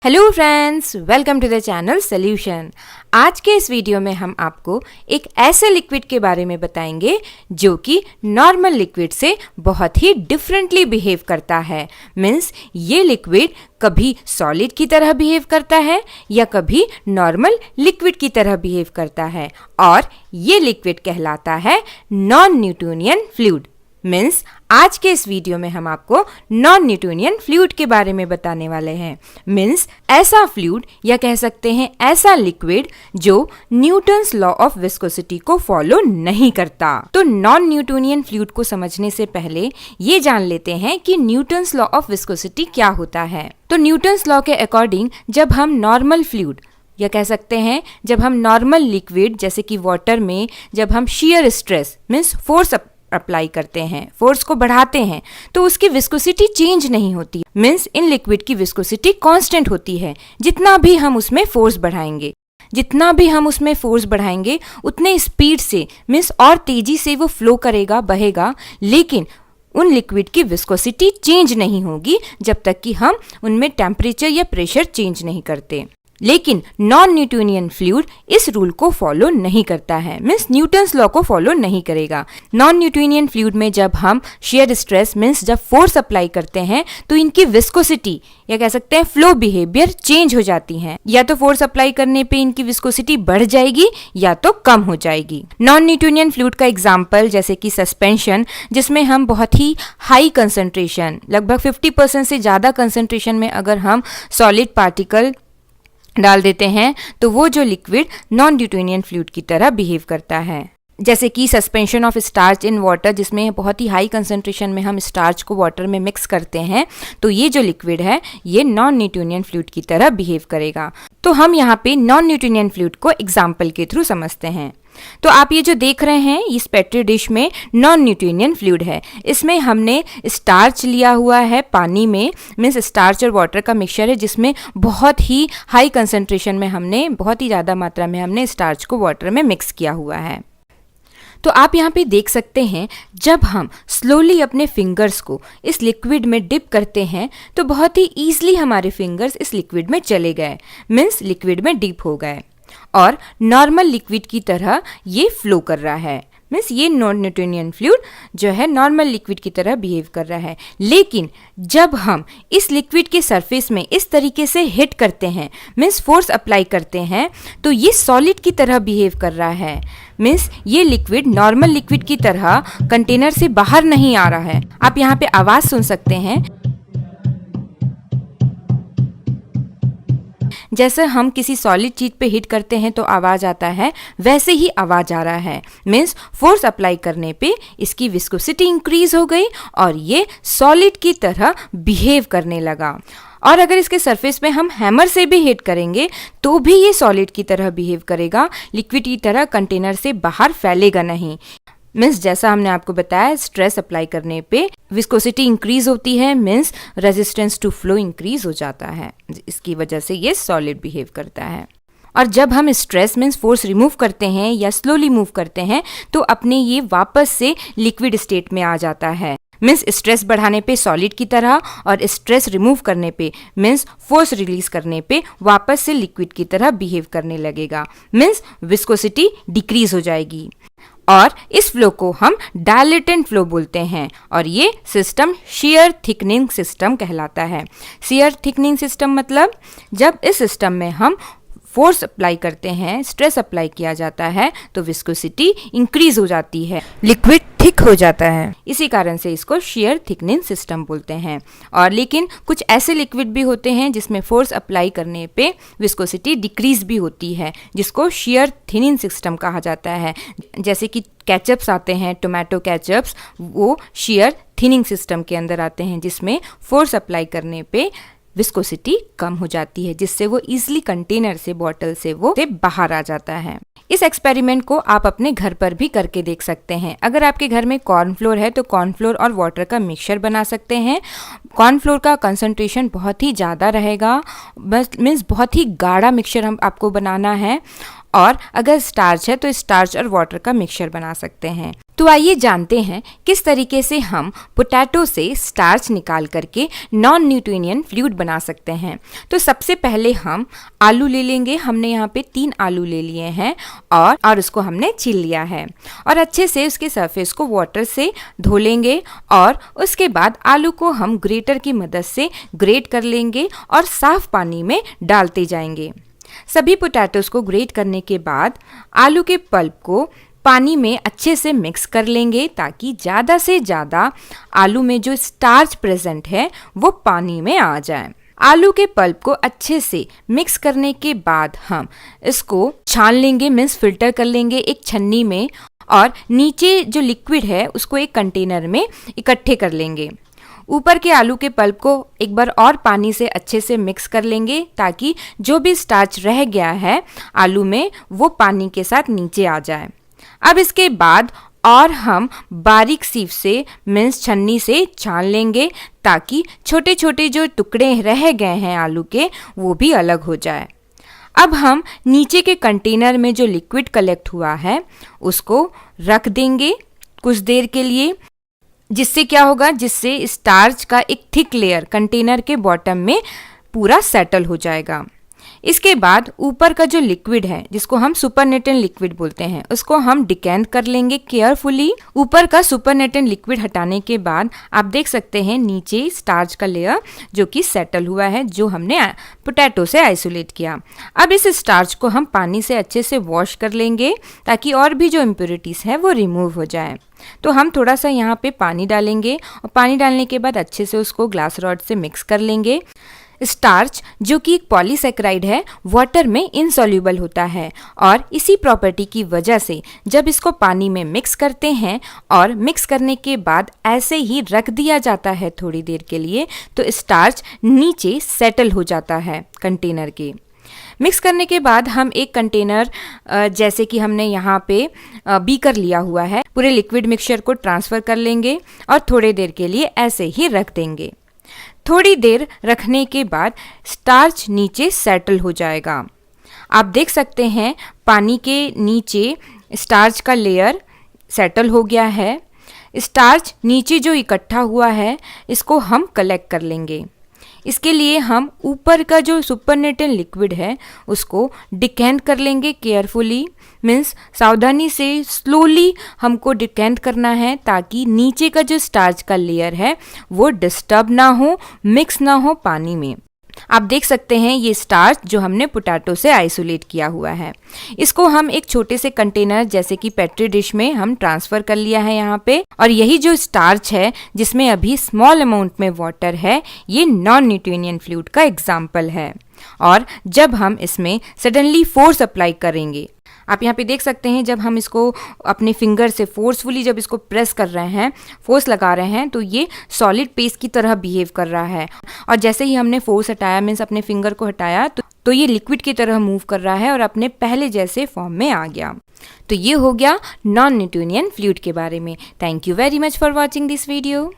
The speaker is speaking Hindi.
Hello friends, welcome to the channel solution. आज के इस वीडियो में हम आपको एक ऐसे लिक्विड के बारे में बताएंगे जो कि नॉर्मल लिक्विड से बहुत ही डिफरेंटली बिहेव करता है। मीन्स ये लिक्विड कभी सॉलिड की तरह बिहेव करता है या कभी नॉर्मल लिक्विड की तरह बिहेव करता है और ये लिक्विड कहलाता है नॉन न्यूटोनियन फ्लूइड। मीन्स आज के इस वीडियो में हम आपको नॉन न्यूटोनियन फ्लूइड के बारे में बताने वाले हैं। मीन्स ऐसा फ्लूइड या कह सकते हैं ऐसा लिक्विड जो न्यूटन्स लॉ ऑफ विस्कोसिटी को फॉलो नहीं करता। तो नॉन न्यूटोनियन फ्लूइड को समझने से पहले ये जान लेते हैं कि न्यूटन्स लॉ ऑफ विस्कोसिटी क्या होता है। तो न्यूटन्स लॉ के अकॉर्डिंग जब हम नॉर्मल फ्लूइड या कह सकते हैं जब हम नॉर्मल लिक्विड जैसे कि वाटर में जब हम shear stress means force apply करते हैं, फोर्स को बढ़ाते हैं, तो उसकी विस्कोसिटी चेंज नहीं होती। मीन्स इन लिक्विड की विस्कोसिटी कांस्टेंट होती है। जितना भी हम उसमें फोर्स बढ़ाएंगे उतने स्पीड से मीन्स और तेजी से वो फ्लो करेगा, बहेगा, लेकिन उन लिक्विड की विस्कोसिटी चेंज नहीं होगी जब तक कि हम उनमें टेम्परेचर या प्रेशर चेंज नहीं करते। लेकिन नॉन न्यूटोनियन फ्लूइड इस रूल को फॉलो नहीं करता है, मीन्स न्यूटन्स लॉ को फॉलो नहीं करेगा। नॉन न्यूटोनियन फ्लूइड में जब हम शियर स्ट्रेस मीन्स जब फोर्स अप्लाई करते हैं तो इनकी विस्कोसिटी या कह सकते हैं फ्लो बिहेवियर चेंज हो जाती है। या तो फोर्स अप्लाई करने पे इनकी विस्कोसिटी बढ़ जाएगी या तो कम हो जाएगी। नॉन न्यूटोनियन फ्लूइड का एग्जाम्पल जैसे कि सस्पेंशन, जिसमें हम बहुत ही हाई कंसंट्रेशन लगभग 50% से ज्यादा कंसंट्रेशन में अगर हम सॉलिड पार्टिकल डाल देते हैं तो वो जो लिक्विड नॉन न्यूटोनियन फ्लूइड की तरह बिहेव करता है। जैसे कि suspension of starch in water, जिसमें बहुत ही हाई कंसंट्रेशन में हम स्टार्च को वाटर में मिक्स करते हैं, तो ये जो लिक्विड है ये नॉन न्यूटोनियन फ्लूइड की तरह बिहेव करेगा। तो हम यहाँ पे नॉन न्यूटोनियन फ्लूइड को एग्जाम्पल के थ्रू समझते हैं। तो आप ये जो देख रहे हैं इस पेट्री डिश में नॉन न्यूटोनियन फ्लूइड है। इसमें हमने स्टार्च लिया हुआ है पानी में, मीन्स स्टार्च और वाटर का मिक्सचर है, जिसमें बहुत ही हाई कंसंट्रेशन में हमने बहुत ही ज़्यादा मात्रा में हमने स्टार्च को वाटर में मिक्स किया हुआ है। तो आप यहाँ पे देख सकते हैं जब हम स्लोली अपने फिंगर्स को इस लिक्विड में डिप करते हैं तो बहुत ही ईजिली हमारे फिंगर्स इस लिक्विड में चले गए, मीन्स लिक्विड में डिप हो गए और नॉर्मल लिक्विड की तरह ये फ्लो कर रहा है। मीन्स ये नॉन न्यूटोनियन फ्लूइड जो है नॉर्मल लिक्विड की तरह बिहेव कर रहा है। लेकिन जब हम इस लिक्विड के सरफेस में इस तरीके से हिट करते हैं मीन्स फोर्स अप्लाई करते हैं तो ये सॉलिड की तरह बिहेव कर रहा है। मीन्स ये लिक्विड नॉर्मल लिक्विड की तरह कंटेनर से बाहर नहीं आ रहा है। आप यहाँ पे आवाज़ सुन सकते हैं, जैसे हम किसी सॉलिड चीज पे हिट करते हैं तो आवाज आता है, वैसे ही आवाज आ रहा है। मीन्स फोर्स अप्लाई करने पे इसकी विस्कोसिटी इंक्रीज हो गई और ये सॉलिड की तरह बिहेव करने लगा। और अगर इसके सरफेस पे हम हैमर से भी हिट करेंगे तो भी ये सॉलिड की तरह बिहेव करेगा, लिक्विड की तरह कंटेनर से बाहर फैलेगा नहीं। मीन्स जैसा हमने आपको बताया स्ट्रेस अप्लाई करने पे विस्कोसिटी इंक्रीज होती है, means resistance to flow increase हो जाता है, इसकी वजह से ये सॉलिड बिहेव करता है। और जब हम स्ट्रेस मीन्स फोर्स रिमूव करते हैं या स्लोली मूव करते हैं तो अपने ये वापस से लिक्विड स्टेट में आ जाता है। मीन्स स्ट्रेस बढ़ाने पे सॉलिड की तरह और स्ट्रेस रिमूव करने पे मीन्स फोर्स रिलीज करने पे वापस से लिक्विड की तरह बिहेव करने लगेगा, मीन्स विस्कोसिटी डिक्रीज हो जाएगी। और इस फ्लो को हम डायलेटेंट फ्लो बोलते हैं और ये सिस्टम शियर थिकनिंग सिस्टम कहलाता है। शियर थिकनिंग सिस्टम मतलब जब इस सिस्टम में हम फोर्स अप्लाई करते हैं, स्ट्रेस अप्लाई किया जाता है तो विस्कोसिटी इंक्रीज हो जाती है, लिक्विड थिक हो जाता है। इसी कारण से इसको शियर थिकनिंग सिस्टम बोलते हैं। और लेकिन कुछ ऐसे लिक्विड भी होते हैं जिसमें फोर्स अप्लाई करने पे विस्कोसिटी डिक्रीज भी होती है, जिसको शियर थिनिंग सिस्टम कहा जाता है। जैसे कि केचप्स आते हैं, टोमेटो केचप्स, वो शियर थिनिंग सिस्टम के अंदर आते हैं, जिसमें फोर्स अप्लाई करने पे विस्कोसिटी कम हो जाती है, जिससे वो इजिली कंटेनर से बॉटल से वो से बाहर आ जाता है। इस एक्सपेरिमेंट को आप अपने घर पर भी करके देख सकते हैं। अगर आपके घर में कॉर्नफ्लोर है तो कॉर्नफ्लोर और वाटर का मिक्सचर बना सकते हैं। कॉर्नफ्लोर का कंसंट्रेशन बहुत ही ज़्यादा रहेगा, बस मीन्स बहुत ही गाढ़ा मिक्सचर हम आपको बनाना है और अगर स्टार्च है तो स्टार्च और वाटर का मिक्सचर बना सकते हैं। तो आइए जानते हैं किस तरीके से हम पोटैटो से स्टार्च निकाल करके नॉन न्यूट्रिनियन फ्लूइड बना सकते हैं। तो सबसे पहले हम आलू ले लेंगे। हमने यहाँ पे 3 आलू ले लिए हैं और उसको हमने छील लिया है और अच्छे से उसके सरफेस को वाटर से धो लेंगे और उसके बाद आलू को हम ग्रेटर की मदद से ग्रेट कर लेंगे और साफ पानी में डालते जाएंगे। सभी पोटैटोस को ग्रेट करने के बाद आलू के पल्प को पानी में अच्छे से मिक्स कर लेंगे ताकि ज़्यादा से ज़्यादा आलू में जो स्टार्च प्रेजेंट है वो पानी में आ जाए। आलू के पल्प को अच्छे से मिक्स करने के बाद हम इसको छान लेंगे, मीन्स फिल्टर कर लेंगे एक छन्नी में और नीचे जो लिक्विड है उसको एक कंटेनर में इकट्ठे कर लेंगे। ऊपर के आलू के पल्प को एक बार और पानी से अच्छे से मिक्स कर लेंगे ताकि जो भी स्टार्च रह गया है आलू में वो पानी के साथ नीचे आ जाए। अब इसके बाद और हम बारीक सीव से मीन्स छन्नी से छान लेंगे ताकि छोटे छोटे जो टुकड़े रह गए हैं आलू के वो भी अलग हो जाए। अब हम नीचे के कंटेनर में जो लिक्विड कलेक्ट हुआ है उसको रख देंगे कुछ देर के लिए, जिससे क्या होगा, जिससे स्टार्च का एक थिक लेयर कंटेनर के बॉटम में पूरा सेटल हो जाएगा। इसके बाद ऊपर का जो लिक्विड है जिसको हम सुपरनेटेंट लिक्विड बोलते हैं उसको हम डिकैंट कर लेंगे केयरफुली। ऊपर का सुपरनेटेंट लिक्विड हटाने के बाद आप देख सकते हैं नीचे स्टार्च का लेयर जो कि सेटल हुआ है, जो हमने पोटैटो से आइसोलेट किया। अब इस स्टार्च को हम पानी से अच्छे से वॉश कर लेंगे ताकि और भी जो इम्प्योरिटीज़ है वो रिमूव हो जाए। तो हम थोड़ा सा यहाँ पे पानी डालेंगे और पानी डालने के बाद अच्छे से उसको ग्लास रॉड से मिक्स कर लेंगे। स्टार्च जो कि एक पॉलीसेकेराइड है वाटर में इनसॉल्युबल होता है और इसी प्रॉपर्टी की वजह से जब इसको पानी में मिक्स करते हैं और मिक्स करने के बाद ऐसे ही रख दिया जाता है थोड़ी देर के लिए तो स्टार्च नीचे सेटल हो जाता है कंटेनर के। मिक्स करने के बाद हम एक कंटेनर जैसे कि हमने यहाँ पे बीकर लिया हुआ है पूरे लिक्विड मिक्सचर को ट्रांसफ़र कर लेंगे और थोड़ी देर के लिए ऐसे ही रख देंगे। थोड़ी देर रखने के बाद स्टार्च नीचे सेटल हो जाएगा। आप देख सकते हैं पानी के नीचे स्टार्च का लेयर सेटल हो गया है। स्टार्च नीचे जो इकट्ठा हुआ है इसको हम कलेक्ट कर लेंगे। इसके लिए हम ऊपर का जो सुपरनेटेंट लिक्विड है उसको डिकैंट कर लेंगे केयरफुली, मीन्स सावधानी से स्लोली हमको डिकैंट करना है ताकि नीचे का जो स्टार्च का लेयर है वो डिस्टर्ब ना हो, मिक्स ना हो पानी में। आप देख सकते हैं ये स्टार्च जो हमने पोटैटो से आइसोलेट किया हुआ है। इसको हम एक छोटे से कंटेनर जैसे कि पेट्री डिश में हम ट्रांसफ़र कर लिया है यहाँ पे। और यही जो स्टार्च है जिसमें अभी स्मॉल अमाउंट में वाटर है ये नॉन न्यूट्रिनियन फ्लूइड का एग्जाम्पल है। और जब हम इसमें सडनली फोर्स अप्लाई करेंगे, आप यहाँ पे देख सकते हैं जब हम इसको अपने फिंगर से फोर्सफुली जब इसको प्रेस कर रहे हैं, फोर्स लगा रहे हैं तो ये सॉलिड पेस्ट की तरह बिहेव कर रहा है। और जैसे ही हमने फोर्स हटाया मीन्स अपने फिंगर को हटाया तो ये लिक्विड की तरह मूव कर रहा है और अपने पहले जैसे फॉर्म में आ गया। तो ये हो गया नॉन न्यूट्रिनियन फ्लूइड के बारे में। Thank you very much for watching this video.